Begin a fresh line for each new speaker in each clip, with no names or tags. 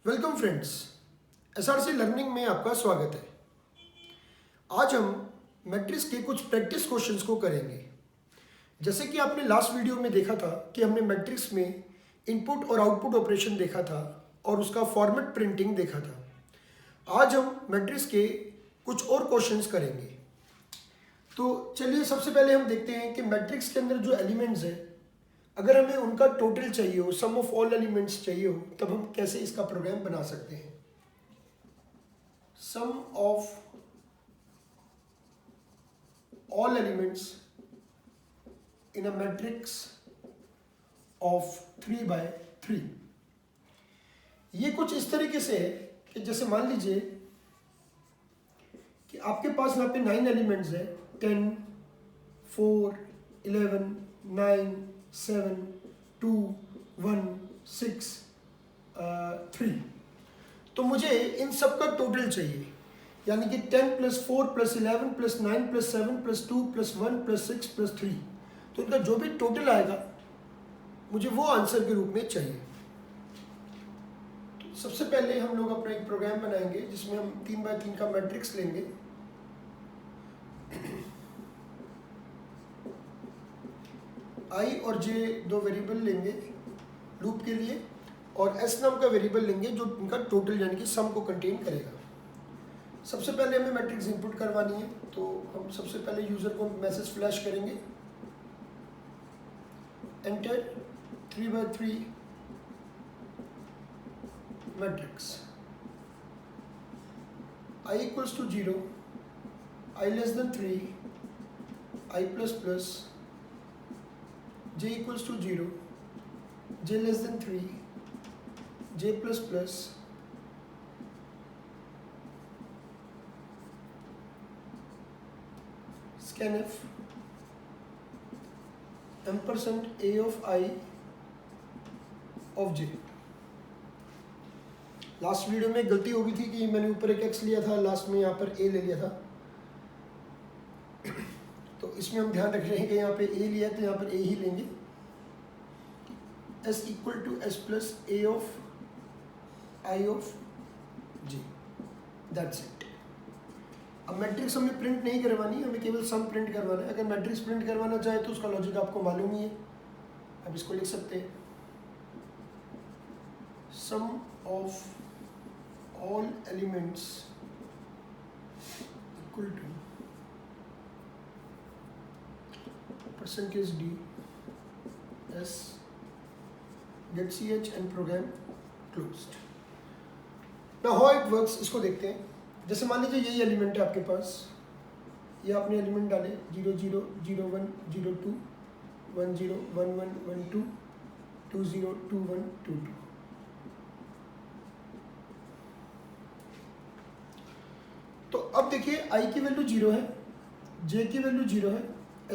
Welcome friends, SRC learning में आपका स्वागत है। आज हम मैट्रिक्स के कुछ प्रैक्टिस क्वेश्चंस को करेंगे। जैसे कि आपने लास्ट वीडियो में देखा था कि हमने मैट्रिक्स में इनपुट और आउटपुट ऑपरेशन देखा था और उसका फॉर्मेट प्रिंटिंग देखा था। आज हम मैट्रिक्स के कुछ और क्वेश्चंस करेंगे। तो चलिए सबसे पहले हम देखते हैं कि मैट्रिक्स के अंदर जो एलिमेंट्स हैं, अगर हमें उनका टोटल चाहिए हो, सम ऑफ ऑल एलिमेंट्स चाहिए हो, तब हम कैसे इसका प्रोग्राम बना सकते हैं। Sum of all elements in a matrix of 3x3। ये कुछ इस तरीके से है कि जैसे मान लीजिए कि आपके पास यहाँ पे 9 एलिमेंट्स है, 10, 4, 11, 9, 7, 2, 1, 6, 3। तो मुझे इन सब का टोटल चाहिए, यानी कि 10 + 4 + 11 + 9 + 7 + 2 + 1 + 6 + 3। तो इनका जो भी टोटल आएगा मुझे वो आंसर के रूप में चाहिए। तो सबसे पहले हम लोग अपना एक प्रोग्राम बनाएंगे जिसमें हम 3x3 का मैट्रिक्स लेंगे। आई और जे दो वेरिएबल लेंगे लूप के लिए, और एस नाम का वेरिएबल लेंगे जो इनका टोटल यानी कि सम को कंटेन करेगा। सबसे पहले हमें मैट्रिक्स इनपुट करवानी है, तो हम सबसे पहले यूजर को मैसेज फ्लैश करेंगे, enter 3x3 matrix. I = 0, I <3, I++, j = 0, j <3, j++, scanf %a of I of j। Last video में गलती हो गई थी कि मैंने ऊपर एक x लिया था, लास्ट में यहाँ पर a ले लिया था। तो इसमें हम ध्यान रख रहे हैं कि यहाँ पे a लिया तो यहाँ पर a ही लेंगे। s = s + a of I of j, that's it. अब मैट्रिक्स हमें प्रिंट नहीं करवानी, हमें केवल सम प्रिंट करवाना है। अगर मैट्रिक्स प्रिंट करवाना चाहे तो उसका लॉजिक आपको मालूम ही है, अब इसको लिख सकते हैं, sum of all elements equal to %d s get ch and program closed। now how it works इसको देखते हैं। जैसे मान लीजिए यही एलिमेंट है आपके पास, ये आपने एलिमेंट डाले 0 0 0 1 0 2 1 0 1 1 1 2 2 0 2 1 2 2। तो अब देखिए i की वैल्यू 0 है, j की वैल्यू 0 है,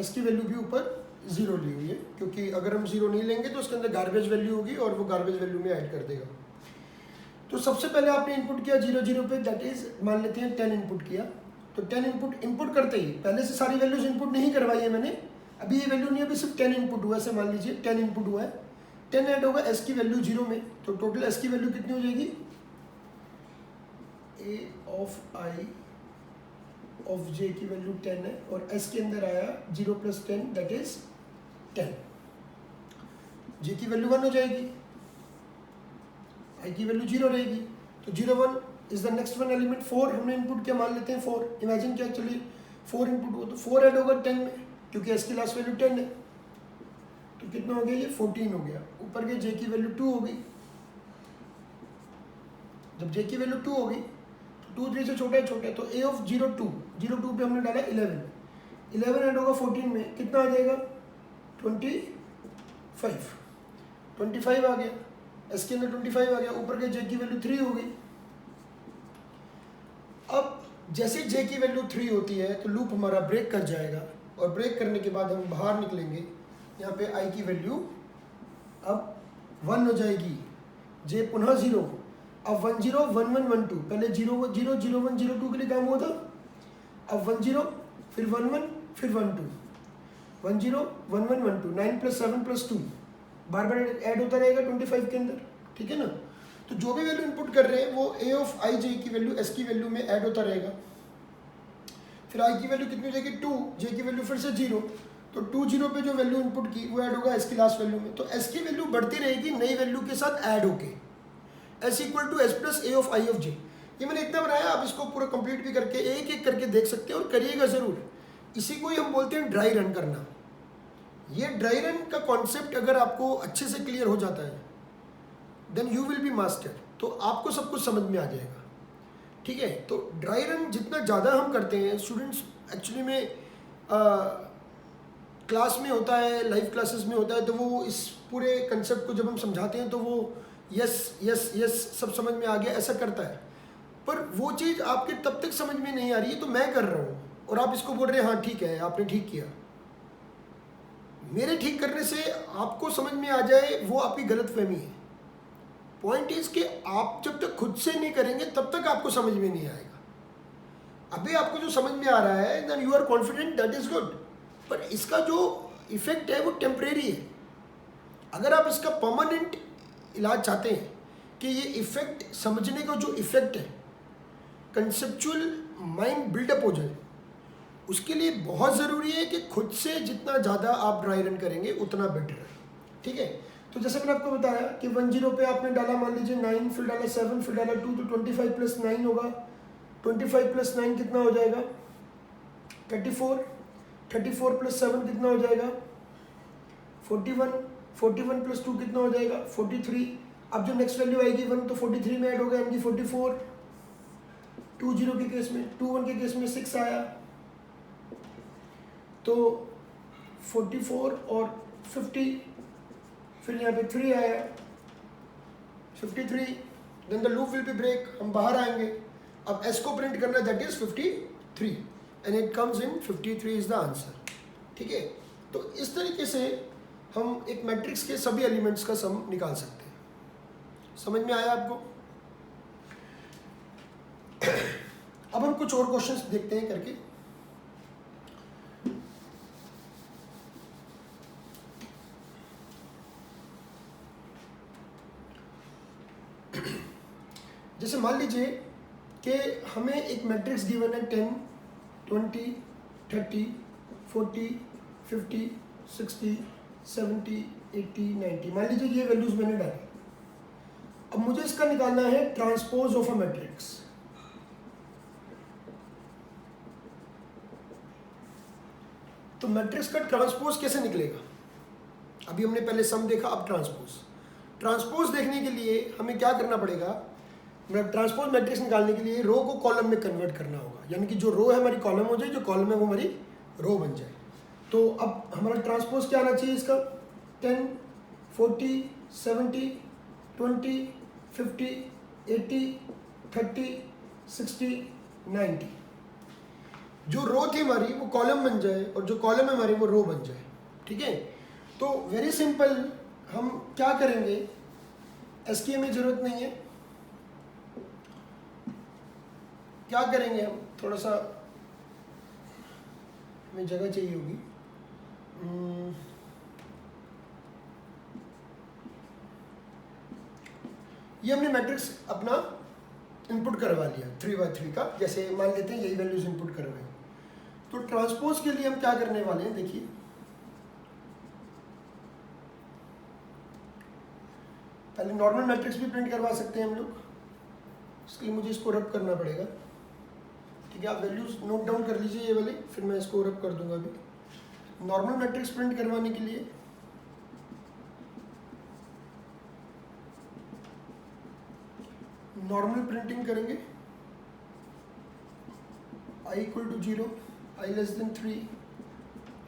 s की वैल्यू भी ऊपर 0 ली हुई है, क्योंकि अगर हम 0 नहीं लेंगे तो उसके अंदर गार्बेज वैल्यू होगी और वो गार्बेज वैल्यू में ऐड कर देगा। तो सबसे पहले आपने इनपुट किया 0 0 पे, दैट इज मान लेते हैं 10 इनपुट किया। तो 10 इनपुट करते ही पहले से सारी वैल्यूज इनपुट नहीं करवाई है मैंने, अभी ये वैल्यू नहीं, अभी सिर्फ 10 इनपुट हुआ है। ऐसे मान लीजिए 10 इनपुट हुआ है, 10 ऐड होगा s की वैल्यू 0 में, तो टोटल s की वैल्यू कितनी हो जाएगी, a of I of j की वैल्यू 10 है और s के अंदर आया 0 + 10 दैट इज 10। j की वैल्यू 1 हो जाएगी, i की वैल्यू 0 रहेगी, तो 0 1 is the next one element. 4 हमने इनपुट किया, मान लेते हैं 4। इमेजिन क्या, चलिए 4 इनपुट हो तो 4 ऐड होगा 10 में, क्योंकि s की लास्ट वैल्यू 10 है, तो कितना हो गया, ये 14 हो गया। ऊपर के j की वैल्यू 2 हो गई। जब j की वैल्यू 2 हो गई, 2 3 से छोटा है, तो a of 0 2 पे हमने डाला 11 ऐड होगा 14 में, कितना आ जाएगा 25 आ गया, s के अंदर 25 आ गया, ऊपर के j की वैल्यू 3 हो गई। अब जैसे j की वैल्यू 3 होती है तो लूप हमारा ब्रेक कर जाएगा, और ब्रेक करने के बाद हम बाहर निकलेंगे। यहाँ पे i की वैल्यू अब 1 हो जाएगी, j पुनः 0, अब 1 0 1 1 1 2, पहले 0 0 0 1 0 2 के लिए काम हुआ था, अब 1 0 फिर 1 1 फिर 1 2, 1 0 1 1 1 2, 9 + 7 + 2 बार बार ऐड होता रहेगा 25 के अंदर, ठीक है ना। तो जो भी वैल्यू इनपुट कर रहे हैं वो ए ऑफ आई जे की वैल्यू एस की वैल्यू में ऐड होता रहेगा। फिर आई की वैल्यू कितनी हो जाएगी 2, जे की वैल्यू फिर से 0, तो 2 0 पे जो वैल्यू इनपुट की वो ऐड होगा एस की लास्ट वैल्यू में। तो एस की वैल्यू बढ़ती रहेगी नई वैल्यू के साथ ऐड होके, S equal to S plus A of I of J. ये मैंने इतना बनाया, आप इसको पूरा कंप्लीट भी करके एक एक करके देख सकते हैं और करिएगा ज़रूर। इसी को ही हम बोलते हैं ड्राई रन करना। ये ड्राई रन का कॉन्सेप्ट अगर आपको अच्छे से क्लियर हो जाता है then you will be master, तो आपको सब कुछ समझ में आ जाएगा। ठीक है, तो ड्राई रन जितना ज़्यादा हम करते हैं, स्टूडेंट्स एक्चुअली में क्लास में होता है, लाइव क्लासेस में होता है, तो वो इस पूरे कंसेप्ट को जब हम समझाते हैं तो वो यस यस यस सब समझ में आ गया ऐसा करता है, पर वो चीज़ आपके तब तक समझ में नहीं आ रही है। तो मैं कर रहा हूँ और आप इसको बोल रहे हैं हाँ ठीक है आपने ठीक किया। मेरे ठीक करने से आपको समझ में आ जाए वो आपकी गलतफहमी है। पॉइंट इज कि आप जब तक खुद से नहीं करेंगे तब तक आपको समझ में नहीं आएगा। अभी आपको जो समझ में आ रहा है then you are confident, that is good, पर इसका जो इफेक्ट है वो टेम्परेरी है। अगर आप इसका परमानेंट इलाज चाहते हैं कि ये इफेक्ट समझने का जो इफेक्ट है कंसेप्चुअल माइंड बिल्डअप हो जाए, उसके लिए बहुत ज़रूरी है कि खुद से जितना ज़्यादा आप ड्राई रन करेंगे उतना बेटर है। ठीक है, तो जैसे मैंने आपको बताया कि 10 पे आपने डाला मान लीजिए 9, फिर डाला 7, फिर डाला 2, तो 25 प्लस 9 होगा। 25 प्लस 9 कितना हो जाएगा 34, 34 प्लस 7 कितना हो जाएगा 41, 41 प्लस 2 कितना हो जाएगा 43। अब जो नेक्स्ट वैल्यू आएगी 1 तो 43 में ऐड होगा यानी 44। 2 0 के केस में, 2 1 के केस में 6 आया, तो 44 और 50, फिर यहाँ पे 3 आया 53, then the loop will be break, हम बाहर आएंगे। अब एस को प्रिंट करना that is 53 and it comes in 53 is the answer. ठीक है, तो इस तरीके से हम एक मैट्रिक्स के सभी एलिमेंट्स का सम निकाल सकते हैं। समझ में आया आपको? अब हम कुछ और क्वेश्चंस देखते हैं करके। जैसे मान लीजिए कि हमें एक मैट्रिक्स गिवन है 10, 20, 30, 40, 50, 60, 70, 80, 90, मान लीजिए ये वैल्यूज मैंने डाली। अब मुझे इसका निकालना है ट्रांसपोज ऑफ अ मैट्रिक्स। तो मैट्रिक्स का ट्रांसपोज कैसे निकलेगा? अभी हमने पहले सम देखा, अब ट्रांसपोज देखने के लिए हमें क्या करना पड़ेगा? ट्रांसपोज मैट्रिक्स निकालने के लिए रो को कॉलम में कन्वर्ट करना होगा, यानी कि जो रो है हमारी कॉलम हो जाए, जो कॉलम है वो हमारी रो बन जाए। तो अब हमारा ट्रांसपोज क्या आना चाहिए इसका? 10, 40, 70, 20, 50, 80, 30, 60, 90। जो रो थी हमारी वो कॉलम बन जाए और जो कॉलम है हमारी वो रो बन जाए। ठीक है, तो वेरी सिंपल, हम क्या करेंगे, एस की हमें ज़रूरत नहीं है। क्या करेंगे हम, थोड़ा सा हमें जगह चाहिए होगी। ये हमने मैट्रिक्स अपना इनपुट करवा लिया 3x3 का, जैसे मान लेते हैं यही वैल्यूज इनपुट करवाए। तो ट्रांसपोज के लिए हम क्या करने वाले हैं, देखिए पहले नॉर्मल मैट्रिक्स भी प्रिंट करवा सकते हैं हम लोग, इसके लिए मुझे इसको रब करना पड़ेगा। ठीक है, आप वैल्यूज नोट डाउन कर लीजिए ये वाली, फिर मैं इसको रब कर दूंगा। अभी नॉर्मल मैट्रिक्स प्रिंट करवाने के लिए नॉर्मल प्रिंटिंग करेंगे, i equal to 0, i less than 3,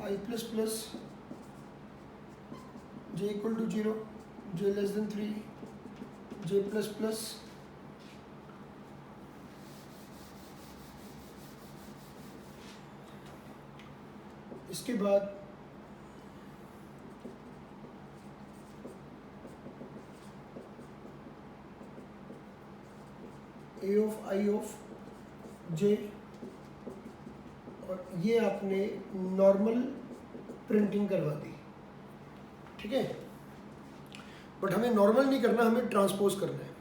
i plus plus, j equal to 0, j less than 3, j plus plus, इसके बाद a of i of j, और ये आपने नॉर्मल प्रिंटिंग करवा दी। ठीक है, बट हमें नॉर्मल नहीं करना, हमें ट्रांसपोज करना है।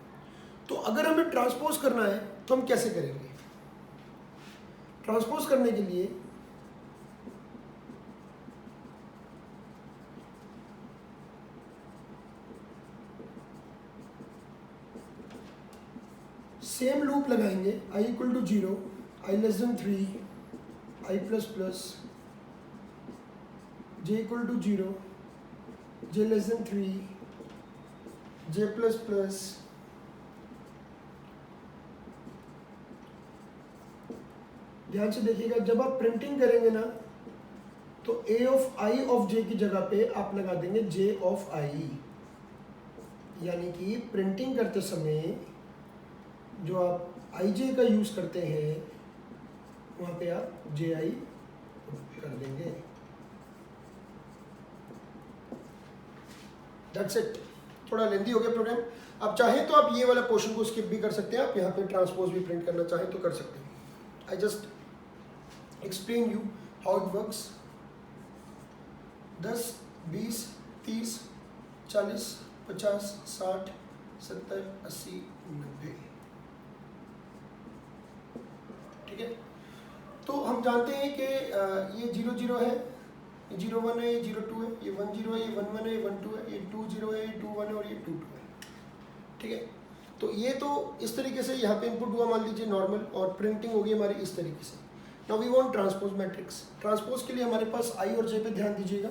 तो अगर हमें ट्रांसपोज करना है तो हम कैसे करेंगे? ट्रांसपोज करने के लिए सेम लूप लगाएंगे, i equal to 0, i less than 3, i plus plus, j equal to 0, j less than 3, j plus plus, ध्यान से देखिएगा, जब आप प्रिंटिंग करेंगे ना तो a of i of j की जगह पे आप लगा देंगे j ऑफ i, यानी कि प्रिंटिंग करते समय जो आप i j का यूज़ करते हैं वहाँ पे आप j i कर देंगे। That's it. थोड़ा लेंदी हो गया प्रोग्राम। आप चाहें तो आप ये वाला पोर्शन को स्किप भी कर सकते हैं, आप यहाँ पे ट्रांसपोज भी प्रिंट करना चाहें तो कर सकते हैं। I just explain you how it works. 10, 20, 30, 40, 50, 60, 70, 80, 90। ठीक है, तो हम जानते हैं कि ये 0 0 है, ये 0 1 है, ये 0 2 है, ये 1 0 है, ये 1 1 है, ये 1 2 है, ये 2 0 है, ये 2 1 है और ये 2 2 है। ठीक है, तो ये तो इस तरीके से यहाँ पे इनपुट हुआ, मान लीजिए नॉर्मल, और प्रिंटिंग होगी हमारी इस तरीके से। Now we want transpose matrix. Transpose के लिए हमारे पास i और j पे ध्यान दीजिएगा।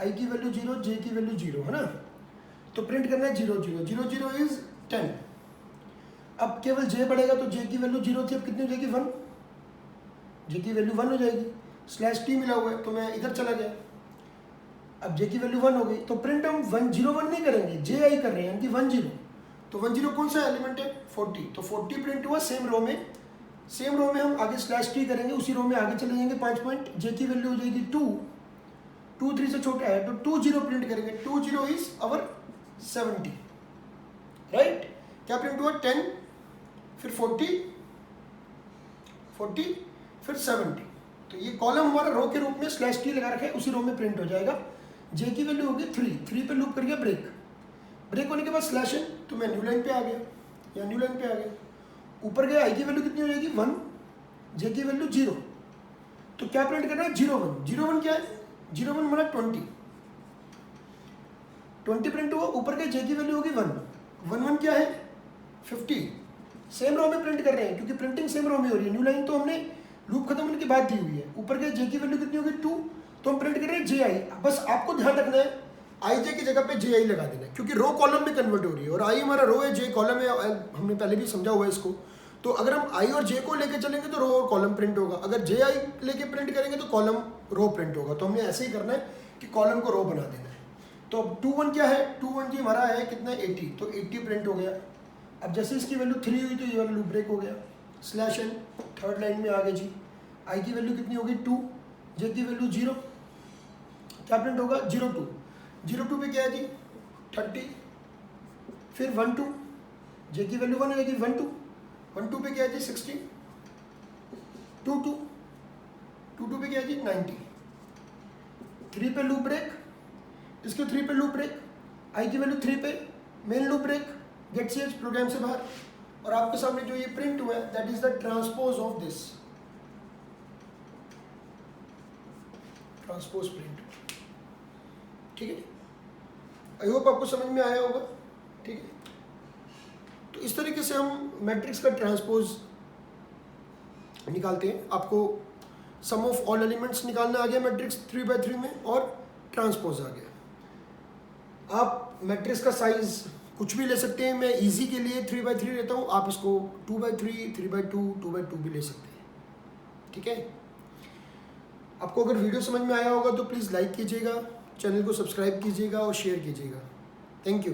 i की वैल्यू 0, j की वैल्यू 0 है ना, तो प्रिंट करना है 0 0 0 0 इज 10। अब केवल j बढ़ेगा तो j की वैल्यू 0 थी, अब कितनी हो जाएगी 1, j की वैल्यू 1 हो जाएगी। स्लैश t मिला हुआ है तो मैं इधर चला गया, अब j की वैल्यू 1 हो गई, तो प्रिंट हम 1 0 1 नहीं करेंगे, j i कर रहे हैं, यानी कि 1 0। तो 1 0 कौन सा एलिमेंट है? 40, तो 40 प्रिंट हुआ सेम रो में। सेम रो में हम आगे स्लैश t करेंगे, उसी रो में आगे चले जाएंगे 5 पॉइंट, j की वैल्यू हो जाएगी 2, 2 3 से छोटा है तो 2 0 प्रिंट करेंगे। 2 0 इज अवर 70, राइट। क्या प्रिंट हुआ? 10, फिर 40, 40, फिर 70। तो ये कॉलम हमारा रो के रूप में स्लैश टी लगा रखा है, उसी रो में प्रिंट हो जाएगा। जे की वैल्यू होगी 3, 3 पे लूप कर गया ब्रेक, ब्रेक होने के बाद स्लैश एन, तो मैं न्यू लाइन पे आ गया या न्यू लाइन पे आ गया। ऊपर गया, आई की वैल्यू कितनी हो जाएगी 1, जे की वैल्यू 0, तो क्या प्रिंट करना है 0 1। 0 1 क्या है? 0 1 हमारा 20, 20 प्रिंट हुआ, ऊपर गया, जे की वैल्यू होगी 1, 1 1 क्या है 50। सेम रो में प्रिंट कर रहे हैं क्योंकि प्रिंटिंग सेम रो में हो रही है। न्यू लाइन तो हमने लूप खत्म होने के बाद दी हुई है। ऊपर के जे की वैल्यू कितनी होगी 2, तो हम प्रिंट कर रहे हैं जे आई। बस आपको ध्यान रखना है आई जे की जगह पे जे आई लगा देना है, क्योंकि रो कॉलम में कन्वर्ट हो रही है और आई हमारा रो है, जे कॉलम है, हमने पहले भी समझा हुआ है इसको। तो अगर हम आई और जे को लेके चलेंगे तो रो और कॉलम प्रिंट होगा, अगर जे आई लेके प्रिंट करेंगे तो कॉलम रो प्रिंट होगा। तो हमने ऐसे ही करना है कि कॉलम को रो बना देना है। तो अब 2 1 क्या है? 2 1 जी हमारा है कितना 80, तो 80 प्रिंट हो गया। अब जैसे इसकी वैल्यू 3 हुई तो ये वाला लूप ब्रेक हो गया, स्लैश एन, थर्ड लाइन में आ गए जी। आई की वैल्यू कितनी होगी 2, जे की वैल्यू 0, क्या प्रिंट होगा 0 2, 0 2 पे क्या है जी 30, फिर 1 2, जे की वैल्यू 1 हो जाएगी 1 2, 1 2 पे क्या है जी 60, 2 2, 2 2 पे क्या है जी 90, 3 पे लूप ब्रेक, इसके 3 पे लूप ब्रेक, आई की वैल्यू 3 पे main loop break, get C H program से बाहर, और आपके सामने जो ये प्रिंट हुआ है that is the transpose of this, transpose print. ठीक है, आई होप आपको समझ में आया होगा। ठीक है, तो इस तरीके से हम मैट्रिक्स का ट्रांसपोज निकालते हैं। आपको सम ऑफ ऑल एलिमेंट्स निकालना आ गया मैट्रिक्स 3x3 में, और ट्रांसपोज आ गया। आप मैट्रिक्स का साइज कुछ भी ले सकते हैं, मैं इजी के लिए 3x3 लेता हूँ, आप इसको 2x3, 3x2, 2x2 भी ले सकते हैं। ठीक है, आपको अगर वीडियो समझ में आया होगा तो प्लीज़ लाइक कीजिएगा, चैनल को सब्सक्राइब कीजिएगा और शेयर कीजिएगा। Thank you.